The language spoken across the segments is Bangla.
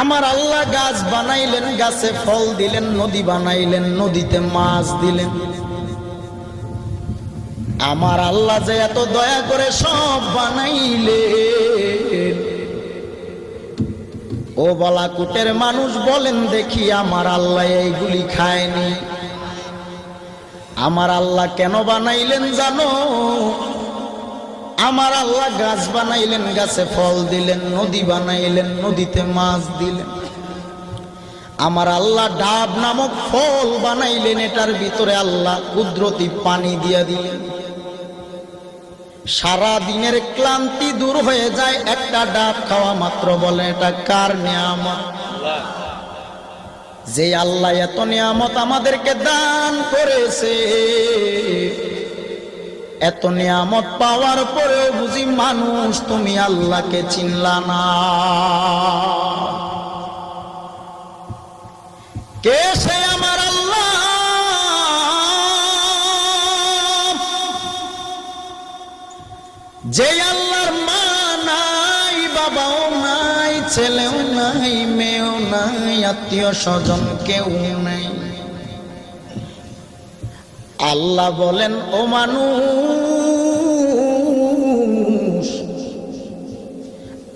আমার আল্লাহ গাছ বানাইলেন, গাছে ফল দিলেন, নদী বানাইলেন, নদীতে মাছ দিলেন। আমার আল্লাহ যে এত দয়া করে সব বানাইলেন, ও বালাকোটের মানুষ বলেন দেখি আমার আল্লাহ এইগুলি খায়নি? আমার আল্লাহ কেন বানাইলেন জানো? আমার আল্লাহ গাছ বানাইলেন, গাছে ফল দিলেন, নদী বানাইলেন, নদীতে মাছ দিলেন। আমার আল্লাহ ডাব নামক ফল বানাইলেন, এটার ভিতরে আল্লাহ কুদরতি পানি দিয়া দিলেন। সারা দিনের ক্লান্তি দূর হয়ে যায় একটা ডাব খাওয়া মাত্র। বলেন এটা কার নিয়ামত? যে আল্লাহ এত নিয়ামত আমাদেরকে দান করেছে, এত নিয়ামত পাওয়ার পরেও বুঝি মানুষ তুমি আল্লাহকে চিনলা না। কে সে আমার আল্লাহ? যে আল্লাহর মা নাই, বাবাও নাই, ছেলেও নাই, মেয়েও নাই, আত্মীয় স্বজন কেউ নাই। আল্লাহ বলেন ও মানুষ,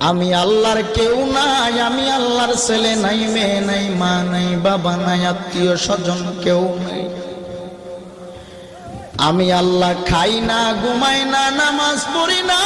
আমি আল্লাহর কেউ নাই, আমি আল্লাহর ছেলে নাই, মেয়ে নাই, মা নাই, বাবা নাই, আত্মীয় স্বজন কেউ নাই। আমি আল্লাহ খাই না, ঘুমাই না, নামাজ পড়ি না,